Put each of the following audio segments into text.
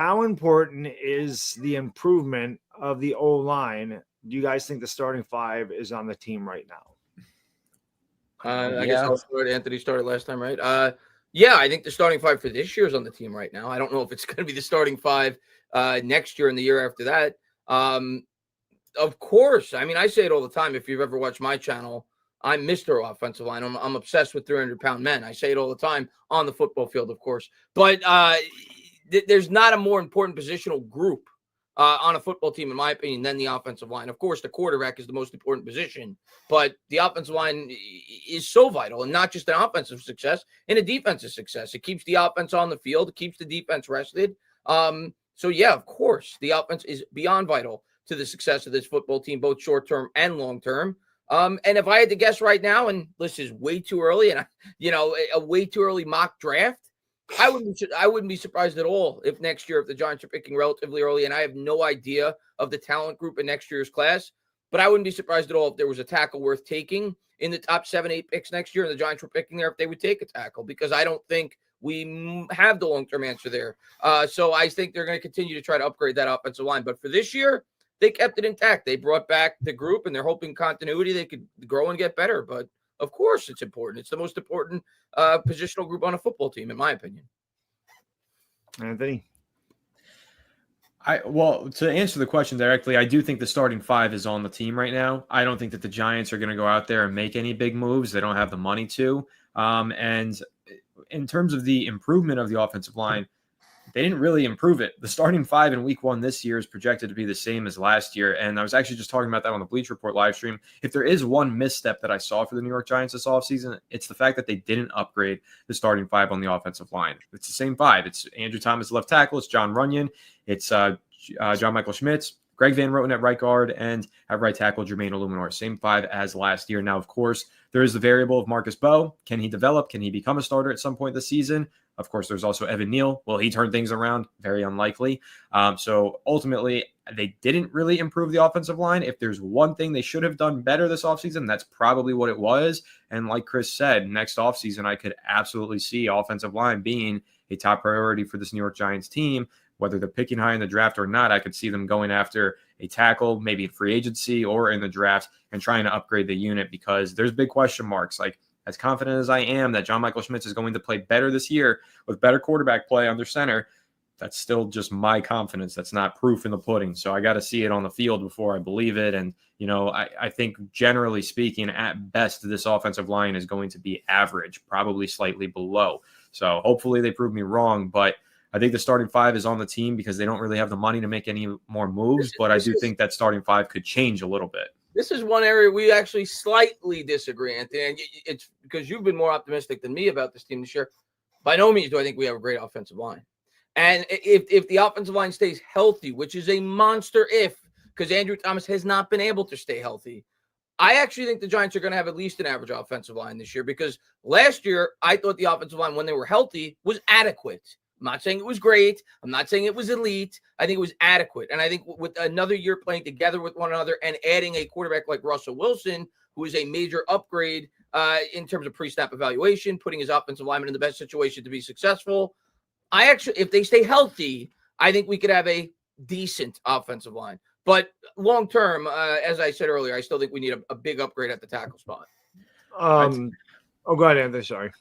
How important is the improvement of the O-line? Do you guys think the starting five is on the team right now? I guess I'll start. Anthony started last time, right? Yeah, I think the starting five for this year is on the team right now. I don't know if it's going to be the starting five next year and the year after that. Of course. I mean, I say it all the time. If you've ever watched my channel, I'm Mr. Offensive Line. I'm obsessed with 300-pound men. I say it all the time on the football field, of course. But there's not a more important positional group on a football team, in my opinion, than the offensive line. Of course, the quarterback is the most important position, but the offensive line is so vital, and not just an offensive success, in a defensive success. It keeps the offense on the field. It keeps the defense rested. So, yeah, of course, the offense is beyond vital to the success of this football team, both short-term and long-term. And if I had to guess right now, and this is way too early, and a way too early mock draft, I wouldn't be surprised at all if next year, if the Giants are picking relatively early, and I have no idea of the talent group in next year's class, but I wouldn't be surprised at all if there was a tackle worth taking in the top 7-8 picks next year, and the Giants were picking there if they would take a tackle, because I don't think we have the long-term answer there. So I think they're going to continue to try to upgrade that offensive line. But for this year, they kept it intact. They brought back the group, and they're hoping continuity. They could grow and get better. But of course, it's important. It's the most important positional group on a football team, in my opinion. Anthony? Well, to answer the question directly, I do think the starting five is on the team right now. I don't think that the Giants are going to go out there and make any big moves. They don't have the money to. And in terms of the improvement of the offensive line, they didn't really improve it. The starting five in week 1 this year is projected to be the same as last year. And I was actually just talking about that on the Bleach Report live stream. If there is one misstep that I saw for the New York Giants this offseason, it's the fact that they didn't upgrade the starting five on the offensive line. It's the same five. It's Andrew Thomas, left tackle. It's John Runyon. It's John Michael Schmitz, Greg Van Roten at right guard, and at right tackle, Jermaine Illuminor. Same five as last year. Now, of course, there is the variable of Marcus Bowe. Can he develop? Can he become a starter at some point this season? Of course, there's also Evan Neal. Will he turn things around? Very unlikely. So ultimately, they didn't really improve the offensive line. If there's one thing they should have done better this offseason, that's probably what it was. And like Chris said, next offseason, I could absolutely see offensive line being a top priority for this New York Giants team. Whether they're picking high in the draft or not, I could see them going after a tackle, maybe in free agency or in the draft, and trying to upgrade the unit, because there's big question marks. Like, as confident as I am that John Michael Schmitz is going to play better this year with better quarterback play under center, that's still just my confidence. That's not proof in the pudding. So I got to see it on the field before I believe it. And, I think generally speaking, at best, this offensive line is going to be average, probably slightly below. So hopefully they prove me wrong, but I think the starting five is on the team because they don't really have the money to make any more moves, but I do think that starting five could change a little bit. This is one area we actually slightly disagree, Anthony, and it's because you've been more optimistic than me about this team this year. By no means do I think we have a great offensive line. And if the offensive line stays healthy, which is a monster if, because Andrew Thomas has not been able to stay healthy, I actually think the Giants are going to have at least an average offensive line this year, because last year I thought the offensive line, when they were healthy, was adequate. I'm not saying it was great. I'm not saying it was elite. I think it was adequate. And I think with another year playing together with one another and adding a quarterback like Russell Wilson, who is a major upgrade in terms of pre-snap evaluation, putting his offensive lineman in the best situation to be successful, if they stay healthy, I think we could have a decent offensive line. But long term, as I said earlier, I still think we need a big upgrade at the tackle spot. Go ahead, Anthony. Sorry.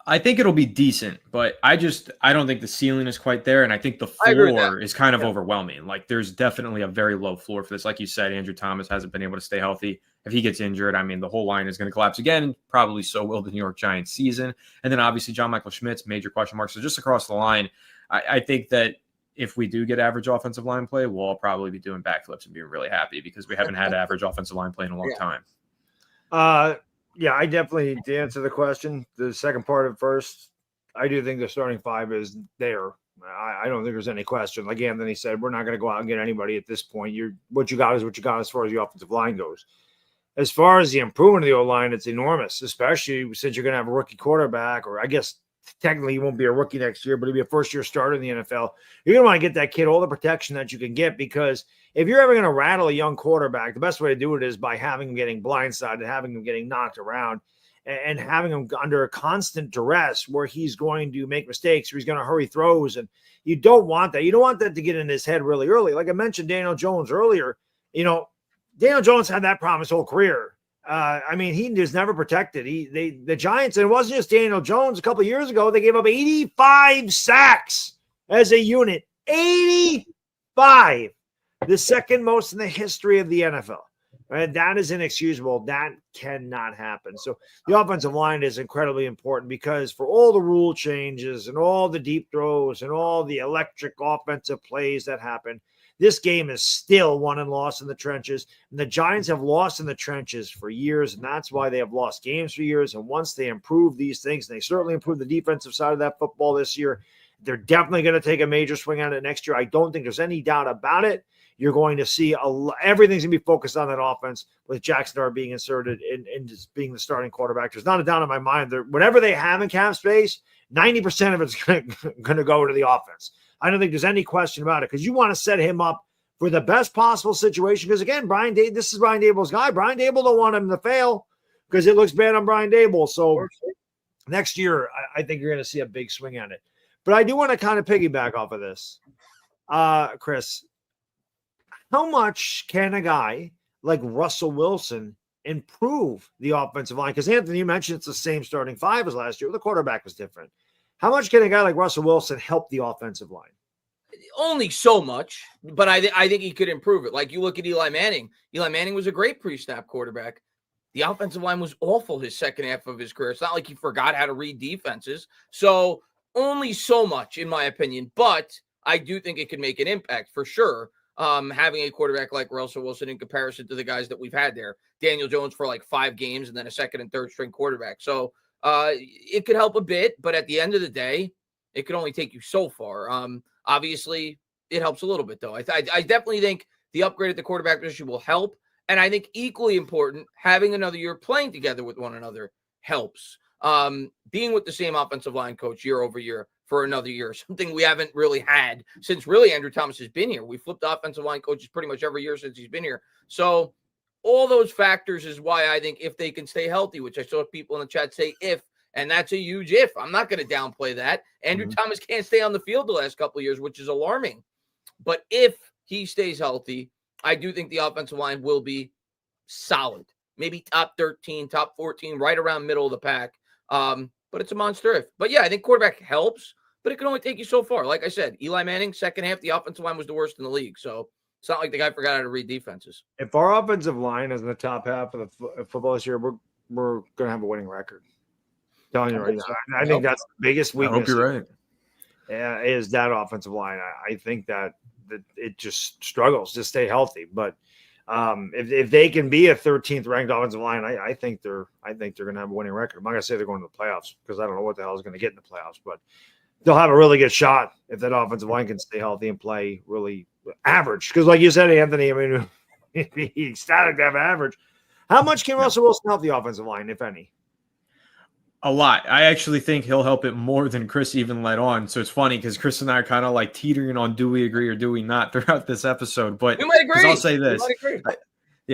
I think it'll be decent, but I don't think the ceiling is quite there. And I think the floor is kind of overwhelming. Like, there's definitely a very low floor for this. Like you said, Andrew Thomas hasn't been able to stay healthy. If he gets injured, I mean, the whole line is going to collapse again. Probably so will the New York Giants season. And then obviously John Michael Schmitz, major question mark. So just across the line, I think that if we do get average offensive line play, we'll all probably be doing backflips and being really happy, because we haven't had average offensive line play in a long time. Yeah, I definitely, to answer the question, the second part of first, I do think the starting five is there. I don't think there's any question. Like Anthony said, we're not going to go out and get anybody at this point. What you got is what you got as far as the offensive line goes. As far as the improvement of the O-line, it's enormous, especially since you're going to have a rookie quarterback, or I guess technically he won't be a rookie next year, but he'll be a first-year starter in the NFL. You're going to want to get that kid all the protection that you can get, because if you're ever going to rattle a young quarterback, the best way to do it is by having him getting blindsided, having him getting knocked around. and having him under a constant duress where he's going to make mistakes or he's going to hurry throws. And you don't want that. You don't want that to get in his head really early. Like I mentioned Daniel Jones earlier, Daniel Jones had that problem his whole career. I mean, he was never protected. The Giants, and it wasn't just Daniel Jones. A couple of years ago, they gave up 85 sacks as a unit. 85, the second most in the history of the NFL. Right? That is inexcusable. That cannot happen. So the offensive line is incredibly important because for all the rule changes and all the deep throws and all the electric offensive plays that happen, this game is still won and lost in the trenches. And the Giants have lost in the trenches for years, and that's why they have lost games for years. And once they improve these things, and they certainly improve the defensive side of that football this year, they're definitely going to take a major swing at it next year. I don't think there's any doubt about it. You're going to see everything's going to be focused on that offense with Jackson Dart being inserted and just being the starting quarterback. There's not a doubt in my mind. Whatever they have in cap space, 90% of it's going to go to the offense. I don't think there's any question about it because you want to set him up for the best possible situation. Because again, this is Brian Dable's guy. Brian Dable don't want him to fail because it looks bad on Brian Dable. So next year, I think you're going to see a big swing at it. But I do want to kind of piggyback off of this, Chris. How much can a guy like Russell Wilson improve the offensive line? Because Anthony, you mentioned it's the same starting five as last year. The quarterback was different. How much can a guy like Russell Wilson help the offensive line? Only so much, but I think he could improve it. Like you look at Eli Manning. Eli Manning was a great pre-snap quarterback. The offensive line was awful his second half of his career. It's not like he forgot how to read defenses. So only so much, in my opinion. But I do think it could make an impact for sure. Having a quarterback like Russell Wilson in comparison to the guys that we've had there. Daniel Jones for like 5 games and then a second and third string quarterback. So it could help a bit, but at the end of the day, it could only take you so far. Obviously, it helps a little bit, though. I definitely think the upgrade at the quarterback position will help. And I think equally important, having another year playing together with one another helps. Being with the same offensive line coach year over year for another year, something we haven't really had since really Andrew Thomas has been here. We flipped offensive line coaches pretty much every year since he's been here. So all those factors is why I think if they can stay healthy, which I saw people in the chat say if, and that's a huge if. I'm not going to downplay that. Andrew Thomas can't stay on the field the last couple of years, which is alarming. But if he stays healthy, I do think the offensive line will be solid. Maybe top 13, top 14, right around middle of the pack. But it's a monster if. But yeah, I think quarterback helps, but it can only take you so far. Like I said, Eli Manning, second half, the offensive line was the worst in the league. So it's not like the guy forgot how to read defenses. If our offensive line is in the top half of the football this year, we're going to have a winning record. I'm telling you right now. I think that's the biggest weakness. I hope you're right. Yeah, is that offensive line. I think that it just struggles to stay healthy. But if they can be a 13th ranked offensive line, I think they're going to have a winning record. I'm not going to say they're going to the playoffs because I don't know what the hell is going to get in the playoffs, but they'll have a really good shot if that offensive line can stay healthy and play really average. Because like you said, Anthony, I mean, he's ecstatic to have average. How much can Russell Wilson help the offensive line, if any? A lot. I actually think he'll help it more than Chris even let on. So it's funny because Chris and I are kind of like teetering on do we agree or do we not throughout this episode. But we might agree. I'll say this.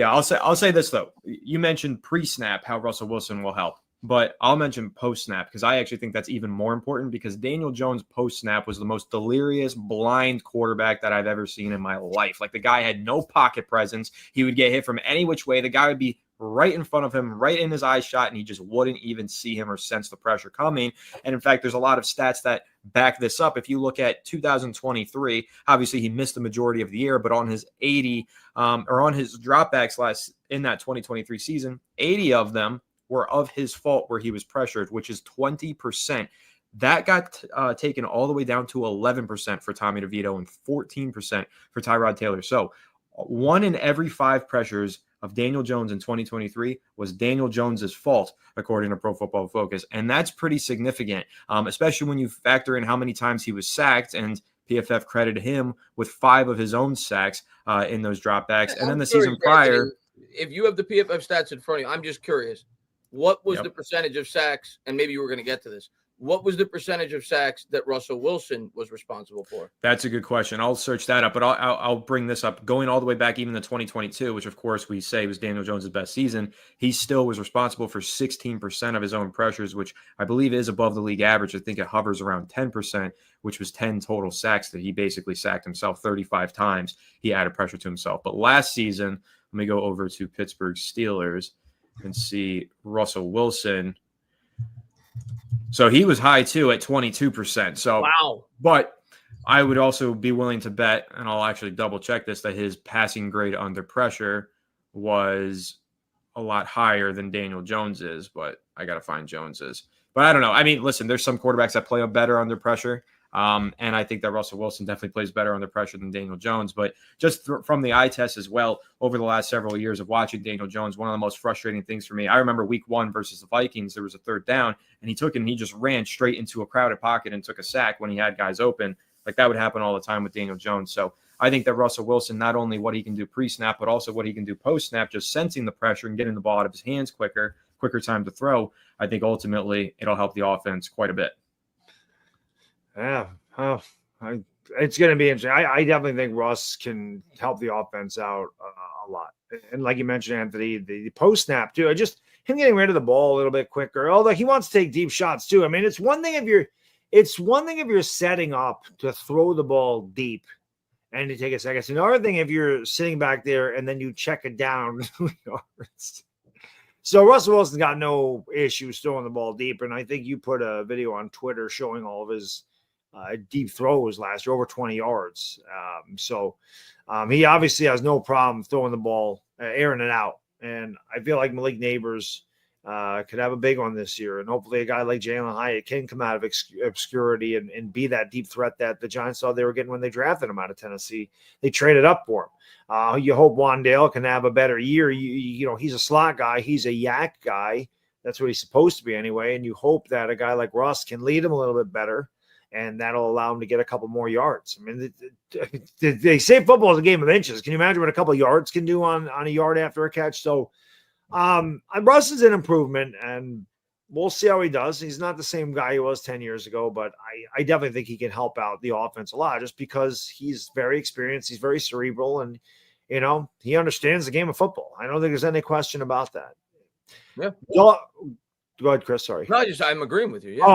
I'll say this though. You mentioned pre-snap how Russell Wilson will help, but I'll mention post-snap because I actually think that's even more important because Daniel Jones post-snap was the most delirious, blind quarterback that I've ever seen in my life. Like the guy had no pocket presence. He would get hit from any which way. The guy would be right in front of him, right in his eye shot, and he just wouldn't even see him or sense the pressure coming. And in fact, there's a lot of stats that back this up. If you look at 2023, obviously he missed the majority of the year, but on his 80 or on his dropbacks in that 2023 season, 80 of them were of his fault where he was pressured, which is 20%. That got taken all the way down to 11% for Tommy DeVito and 14% for Tyrod Taylor. So 1 in every 5 pressures of Daniel Jones in 2023 was Daniel Jones's fault, according to Pro Football Focus. And that's pretty significant, especially when you factor in how many times he was sacked, and PFF credited him with 5 of his own sacks in those dropbacks. And then the season prior. If you have the PFF stats in front of you, I'm just curious. What was the percentage of sacks, and maybe you were going to get to this, what was the percentage of sacks that Russell Wilson was responsible for? That's a good question. I'll search that up, but I'll bring this up. Going all the way back even to 2022, which of course we say was Daniel Jones' best season, he still was responsible for 16% of his own pressures, which I believe is above the league average. I think it hovers around 10%, which was 10 total sacks that he basically sacked himself 35 times. He added pressure to himself. But last season, let me go over to Pittsburgh Steelers and see Russell Wilson. So he was high too at 22%. So wow. But I would also be willing to bet, and I'll actually double check this, that his passing grade under pressure was a lot higher than Daniel Jones's, but I got to find Jones's. But I don't know. I mean, listen, there's some quarterbacks that play better under pressure. And I think that Russell Wilson definitely plays better under pressure than Daniel Jones. But just from the eye test as well, over the last several years of watching Daniel Jones, one of the most frustrating things for me, I remember week 1 versus the Vikings, there was a 3rd down, and he just ran straight into a crowded pocket and took a sack when he had guys open. Like that would happen all the time with Daniel Jones. So I think that Russell Wilson, not only what he can do pre-snap, but also what he can do post-snap, just sensing the pressure and getting the ball out of his hands quicker time to throw, I think ultimately it'll help the offense quite a bit. Yeah. It's going to be interesting. I definitely think Russ can help the offense out a lot. And like you mentioned, Anthony, the post snap too. Just him getting rid of the ball a little bit quicker. Although he wants to take deep shots too. I mean, it's one thing if you're setting up to throw the ball deep and to take a second. It's another thing if you're sitting back there and then you check it down 2 yards. So Russell Wilson's got no issues throwing the ball deep. And I think you put a video on Twitter showing all of his deep throws last year, over 20 yards. He obviously has no problem throwing the ball, airing it out. And I feel like Malik Neighbors could have a big one this year. And hopefully a guy like Jalen Hyatt can come out of obscurity and be that deep threat that the Giants thought they were getting when they drafted him out of Tennessee. They traded up for him. You hope Wandale can have a better year. You know, he's a slot guy. He's a yak guy. That's what he's supposed to be anyway. And you hope that a guy like Russ can lead him a little bit better. And that'll allow him to get a couple more yards. I mean, they say football is a game of inches. Can you imagine what a couple of yards can do on a yard after a catch? So Russ is an improvement, and we'll see how he does. He's not the same guy he was 10 years ago, but I definitely think he can help out the offense a lot just because he's very experienced. He's very cerebral, and, you know, he understands the game of football. I don't think there's any question about that. Yeah. Go ahead, Chris. Sorry. No, I'm agreeing with you. Yeah. Oh,